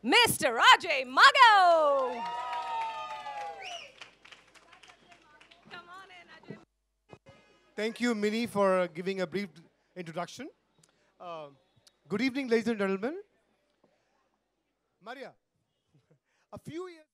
Mr. Ajay Mago. Come on in, Ajay. Thank you, Minnie, for giving a brief introduction. Uh, Good evening, ladies and gentlemen. Maria, a few years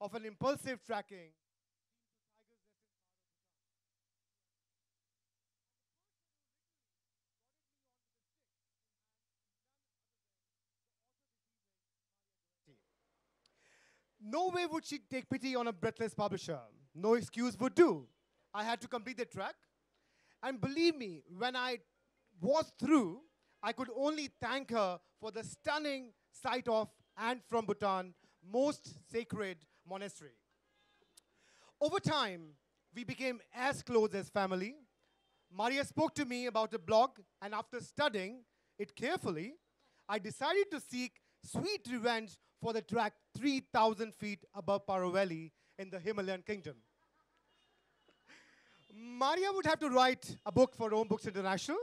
of an impulsive tracking no way would she take pity on a breathless publisher. No excuse would do. I had to complete the track. And believe me, when I was through, I could only thank her for the stunning sight of and from Bhutan, most sacred monastery. Over time, we became as close as family. Maria spoke to me about a blog, and after studying it carefully, I decided to seek sweet revenge for the track 3,000 feet above Paro Valley in the Himalayan kingdom. Maria would have to write a book for Rome Books International.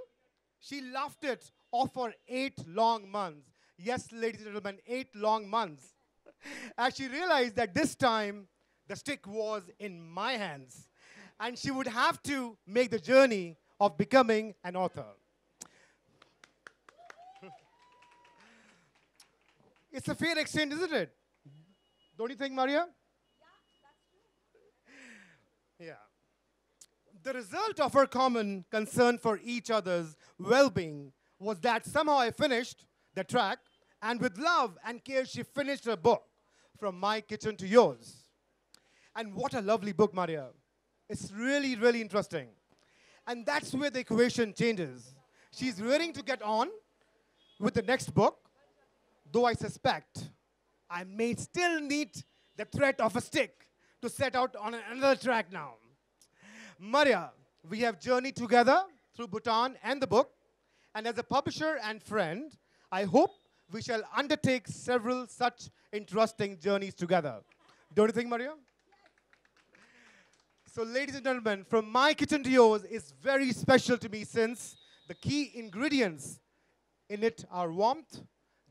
She laughed it off for 8 long months. Yes, ladies and gentlemen, 8 long months. As she realized that this time the stick was in my hands. And she would have to make the journey of becoming an author. It's a fair exchange, isn't it? Don't you think, Maria? Yeah. The result of our common concern for each other's well-being was that somehow I finished the track, and with love and care, she finished her book, From My Kitchen to Yours. And what a lovely book, Maria. It's really, really interesting. And that's where the equation changes. She's willing to get on with the next book, though I suspect I may still need the threat of a stick to set out on another track now. Maria, we have journeyed together through Bhutan and the book, and as a publisher and friend, I hope we shall undertake several such interesting journeys together. Don't you think, Maria? So, ladies and gentlemen, From My Kitchen to Yours is very special to me since the key ingredients in it are warmth,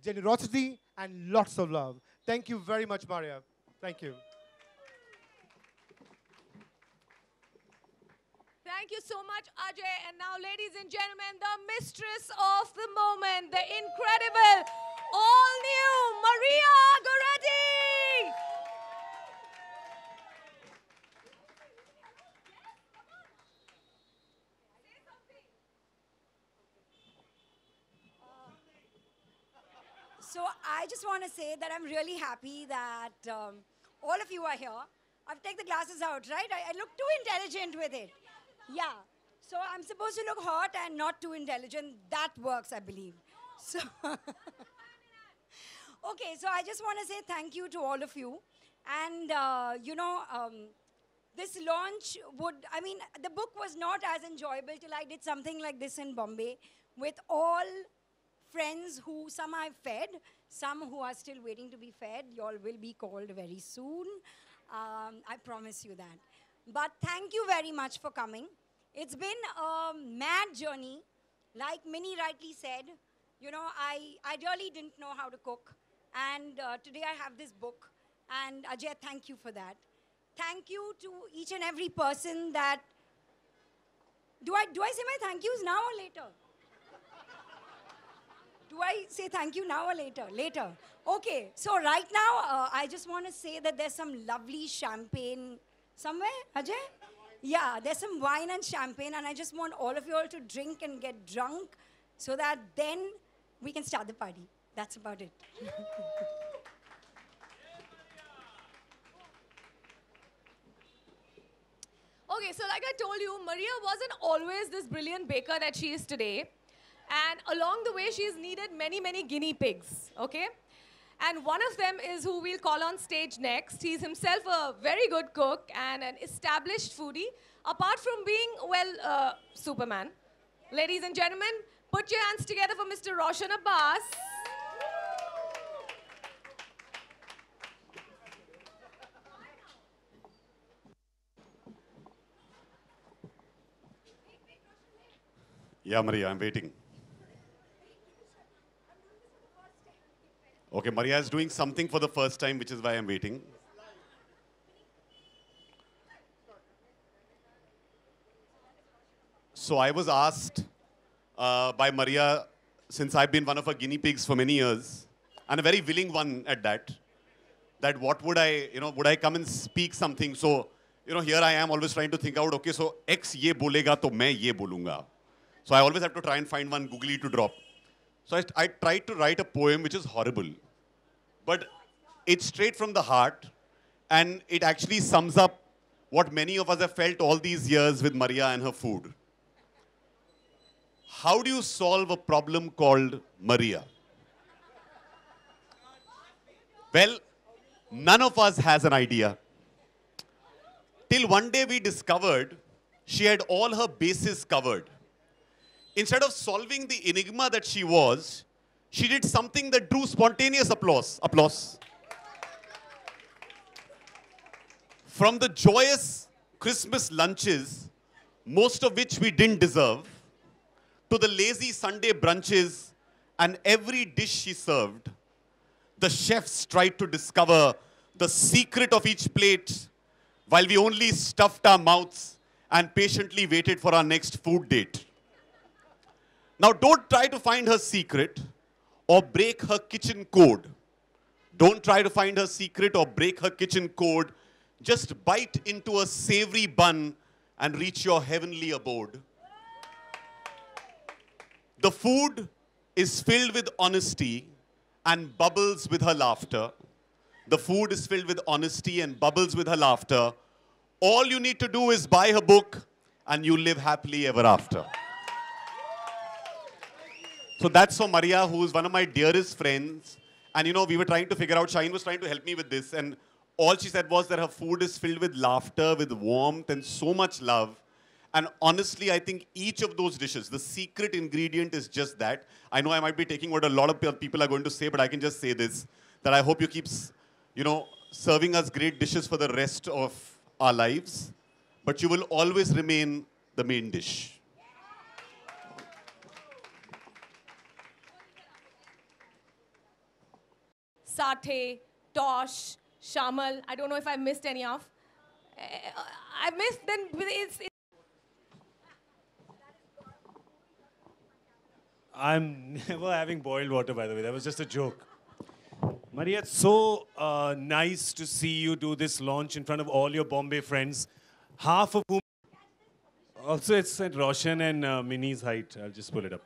generosity, and lots of love. Thank you very much, Maria. Thank you. Thank you so much, Ajay. And now, ladies and gentlemen, the mistress of the moment, the incredible, all-new Maria Goretti. So I just want to say that I'm really happy that all of you are here. I've taken the glasses out, right? I look too intelligent with it. Yeah. So I'm supposed to look hot and not too intelligent. That works, I believe. So, okay, so I just want to say thank you to all of you. And, this launch I mean, the book was not as enjoyable till I did something like this in Bombay with all friends who some I've fed, some who are still waiting to be fed. You all will be called very soon. I promise you that. But thank you very much for coming. It's been a mad journey. Like Minnie rightly said, you know, I really didn't know how to cook. And today I have this book. And Ajay, thank you for that. Thank you to each and every person that... Do I say my thank yous now or later? Do I say thank you now or later? Later. Okay, so right now, I just want to say that there's some lovely champagne somewhere, Ajay? Yeah, there's some wine and champagne, and I just want all of you all to drink and get drunk so that then we can start the party. That's about it. Okay, so like I told you, Maria wasn't always this brilliant baker that she is today. And along the way, she's needed many, many guinea pigs, okay? And one of them is who we'll call on stage next. He's himself a very good cook and an established foodie, apart from being, well, Superman. Ladies and gentlemen, put your hands together for Mr. Roshan Abbas. Yeah, Maria, I'm waiting. Okay, Maria is doing something for the first time, which is why I'm waiting. So I was asked by Maria, since I've been one of her guinea pigs for many years, and a very willing one at that, that what would I, would I come and speak something? So, here I am always trying to think out, okay, so X ye bolega, to main ye bolunga. So I always have to try and find one googly to drop. So I tried to write a poem which is horrible, but it's straight from the heart, and it actually sums up what many of us have felt all these years with Maria and her food. How do you solve a problem called Maria? Well, none of us has an idea. Till one day we discovered she had all her bases covered. Instead of solving the enigma that she was, she did something that drew spontaneous applause. From the joyous Christmas lunches, most of which we didn't deserve, to the lazy Sunday brunches and every dish she served, the chefs tried to discover the secret of each plate while we only stuffed our mouths and patiently waited for our next food date. Now, don't try to find her secret or break her kitchen code. Don't try to find her secret or break her kitchen code. Just bite into a savory bun and reach your heavenly abode. The food is filled with honesty and bubbles with her laughter. The food is filled with honesty and bubbles with her laughter. All you need to do is buy her book and you live happily ever after. So that's for Maria, who is one of my dearest friends. And we were trying to figure out, Shaheen was trying to help me with this. And all she said was that her food is filled with laughter, with warmth, and so much love. And honestly, I think each of those dishes, the secret ingredient is just that. I know I might be taking what a lot of people are going to say, but I can just say this, that I hope you keep, serving us great dishes for the rest of our lives. But you will always remain the main dish. Satay, Tosh, Shamal. I don't know if I missed any off. I missed, then it's I'm never having boiled water, by the way. That was just a joke. Maria, it's so nice to see you do this launch in front of all your Bombay friends, half of whom... Also, it's at Roshan and Minnie's height. I'll just pull it up.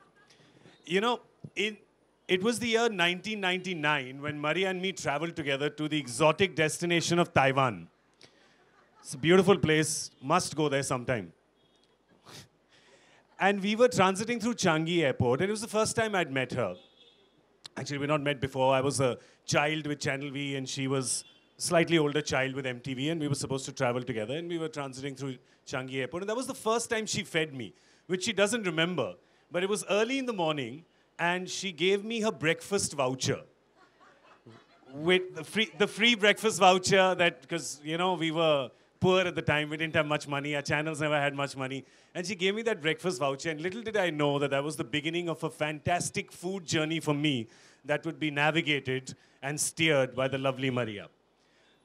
It was the year 1999 when Maria and me traveled together to the exotic destination of Taiwan. It's a beautiful place. Must go there sometime. And we were transiting through Changi Airport, and it was the first time I'd met her. Actually, we'd not met before. I was a child with Channel V, and she was a slightly older child with MTV, and we were supposed to travel together, and we were transiting through Changi Airport. And that was the first time she fed me, which she doesn't remember. But it was early in the morning, and she gave me her breakfast voucher. With the free breakfast voucher that, because, we were poor at the time. We didn't have much money. Our channels never had much money. And she gave me that breakfast voucher. And little did I know that that was the beginning of a fantastic food journey for me that would be navigated and steered by the lovely Maria.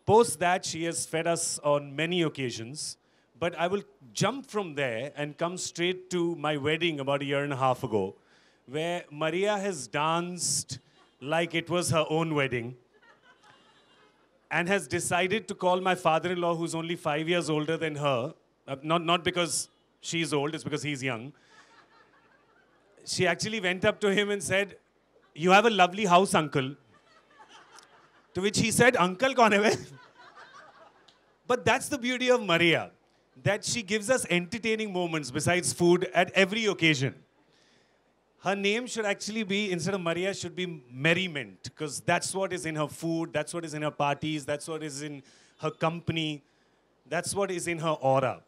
Post that, she has fed us on many occasions. But I will jump from there and come straight to my wedding about a year and a half ago, where Maria has danced like it was her own wedding, and has decided to call my father-in-law, who's only 5 years older than her, not because she's old, it's because he's young. She actually went up to him and said, "You have a lovely house, uncle." To which he said, "Uncle kaun hai ve?" But that's the beauty of Maria, that she gives us entertaining moments besides food at every occasion. Her name should actually be, instead of Maria, should be Merriment, because that's what is in her food, that's what is in her parties, that's what is in her company, that's what is in her aura.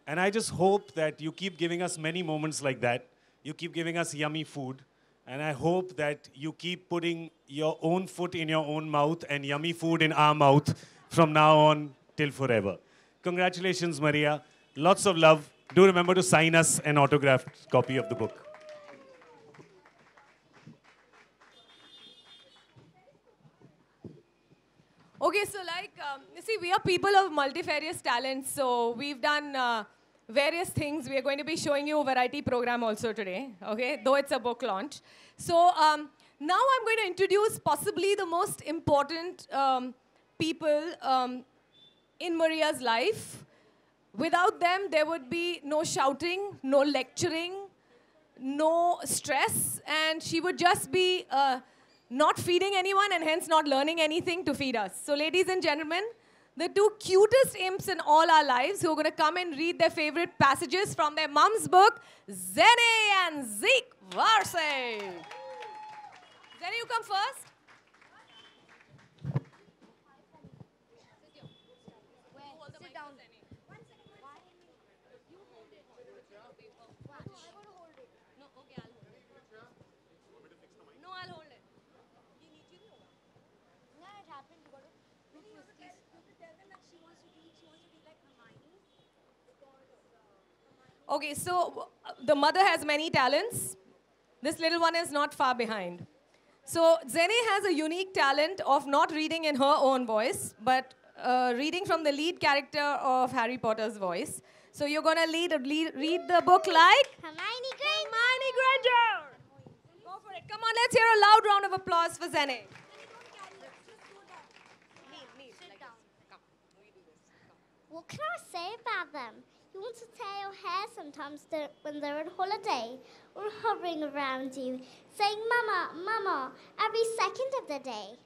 And I just hope that you keep giving us many moments like that. You keep giving us yummy food. And I hope that you keep putting your own foot in your own mouth and yummy food in our mouth from now on till forever. Congratulations, Maria. Lots of love. Do remember to sign us an autographed copy of the book. Okay, so like, you see, we are people of multifarious talents, so we've done various things. We are going to be showing you a variety program also today, okay, though it's a book launch. So now I'm going to introduce possibly the most important people in Maria's life. Without them, there would be no shouting, no lecturing, no stress, and she would just be not feeding anyone and hence not learning anything to feed us. So ladies and gentlemen, the two cutest imps in all our lives who are going to come and read their favorite passages from their mum's book, Zene and Zeke Varsay. Zene, you come first. Sit down. No, okay, I'll hold it. No, I'll hold it. No, it happened. You got to do twisties. You have to tell them that she wants to be like Hermione. Okay, so the mother has many talents. This little one is not far behind. So Zene has a unique talent of not reading in her own voice, but reading from the lead character of Harry Potter's voice. So you're going to read the book like? Hermione Granger. Hermione Granger. Go for it. Come on, let's hear a loud round of applause for Zene. What can I say about them? You want to tear your hair sometimes when they're on holiday or hovering around you, saying mama, mama, every second of the day.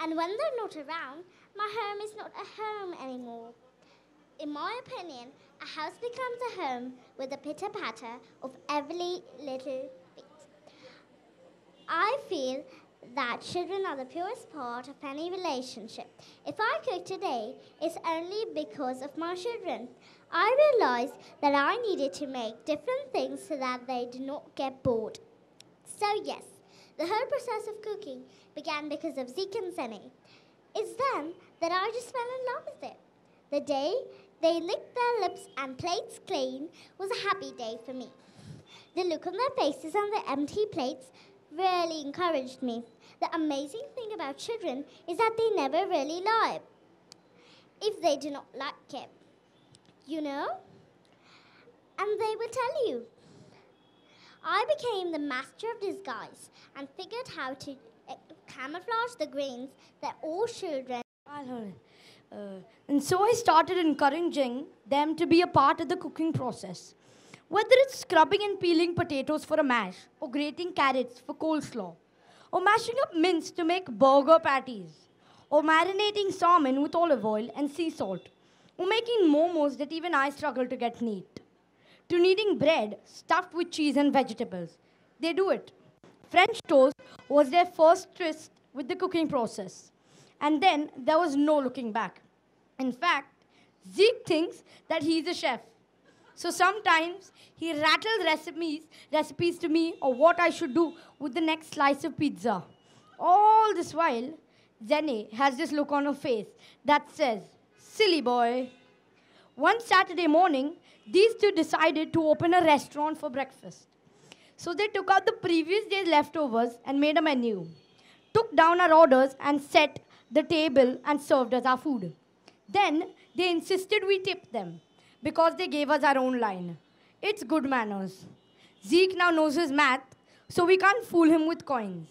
And when they're not around, my home is not a home anymore. In my opinion, a house becomes a home with the pitter-patter of every little beat. I feel that children are the purest part of any relationship. If I cook today, it's only because of my children. I realized that I needed to make different things so that they do not get bored. So yes, the whole process of cooking began because of Zeke and Zene. It's then that I just fell in love with it. The day they licked their lips and plates clean was a happy day for me. The look on their faces and the empty plates really encouraged me. The amazing thing about children is that they never really lie. If they do not like it, you know, and they will tell you. I became the master of disguise and figured how to camouflage the grains that all children. And so I started encouraging them to be a part of the cooking process. Whether it's scrubbing and peeling potatoes for a mash, or grating carrots for coleslaw, or mashing up mince to make burger patties, or marinating salmon with olive oil and sea salt, or making momos that even I struggle to get neat, to kneading bread stuffed with cheese and vegetables. They do it. French toast was their first twist with the cooking process. And then there was no looking back. In fact, Zeke thinks that he's a chef. So sometimes he rattles recipes to me of what I should do with the next slice of pizza. All this while, Zene has this look on her face that says, silly boy. One Saturday morning, these two decided to open a restaurant for breakfast. So they took out the previous day's leftovers and made a menu, took down our orders and set the table and served us our food. Then they insisted we tip them because they gave us our own line. It's good manners. Zeke now knows his math, so we can't fool him with coins.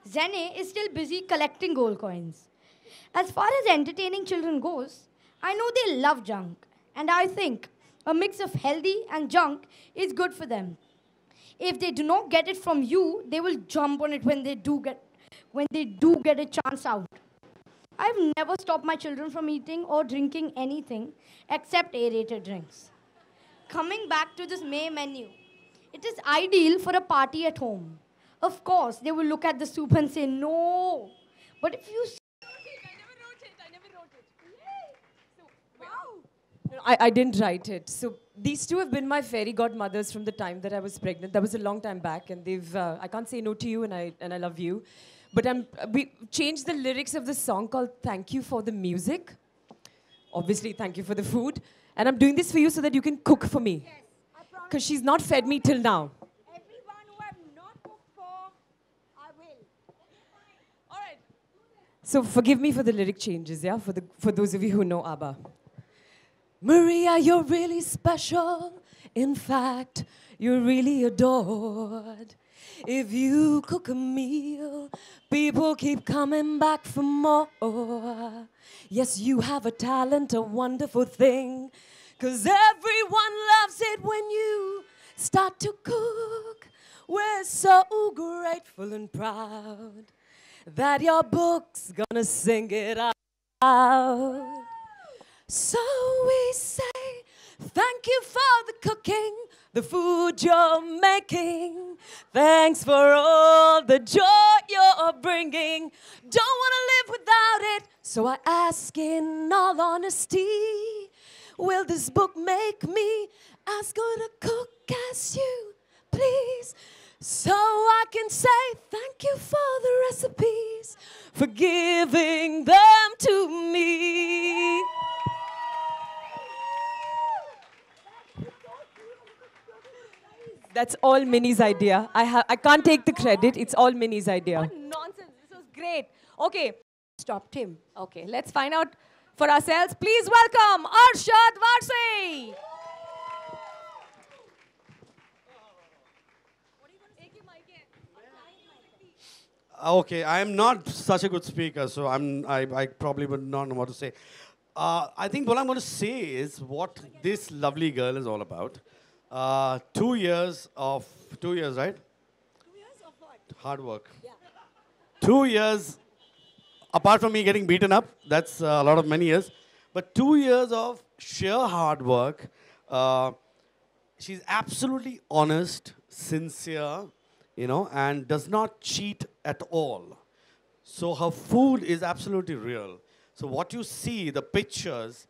Zene is still busy collecting gold coins. As far as entertaining children goes, I know they love junk, and I think a mix of healthy and junk is good for them. If they do not get it from you, they will jump on it when they do get a chance out. I've never stopped my children from eating or drinking anything except aerated drinks. Coming back to this May menu, it is ideal for a party at home. Of course, they will look at the soup and say no. But if you I didn't write it. So these two have been my fairy godmothers from the time that I was pregnant. That was a long time back, and they've. I can't say no to you, and I love you. But we changed the lyrics of the song called "Thank You for the Music." Obviously, thank you for the food, and I'm doing this for you so that you can cook for me. Yes, I promise. Because she's not fed me till now. Everyone who I've not cooked for, I will. All right. So forgive me for the lyric changes, yeah, for those of you who know ABBA. Maria, you're really special. In fact, you're really adored. If you cook a meal, people keep coming back for more. Yes, you have a talent, a wonderful thing. 'Cause everyone loves it when you start to cook. We're so grateful and proud that your book's gonna sing it out. So we say, thank you for the cooking, the food you're making. Thanks for all the joy you're bringing. Don't want to live without it, so I ask in all honesty, will this book make me as good a cook as you, please? So I can say thank you for the recipes, for giving them to me. That's all Minnie's idea. I can't take the credit. It's all Minnie's idea. What nonsense. This was great. Okay. Stopped him. Okay, let's find out for ourselves. Please welcome Arshad Varsi. Okay, I am not such a good speaker, so I probably would not know what to say. I think what I'm going to say is what this lovely girl is all about. 2 years, right? 2 years of what? Hard work. Yeah. 2 years, apart from me getting beaten up, that's a lot of many years, but 2 years of sheer hard work. She's absolutely honest, sincere, and does not cheat at all. So her food is absolutely real. So what you see, the pictures,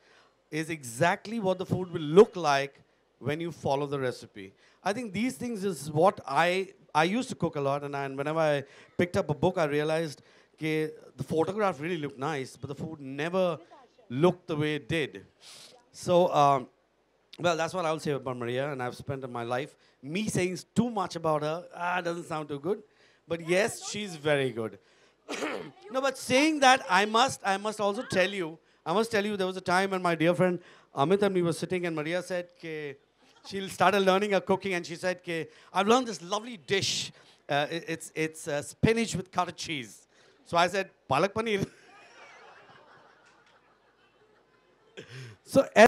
is exactly what the food will look like when you follow the recipe. I think these things is what I used to cook a lot, and whenever I picked up a book, I realized the photograph really looked nice, but the food never looked the way it did. So, well, that's what I will say about Maria, and I've spent my life. Me saying too much about her, doesn't sound too good. But yes, she's very good. No, but saying that, I must also tell you, there was a time when my dear friend Amit and me were sitting, and Maria said, she started learning her cooking, and she said, I've learned this lovely dish. It's spinach with cottage cheese. So I said, palak paneer. So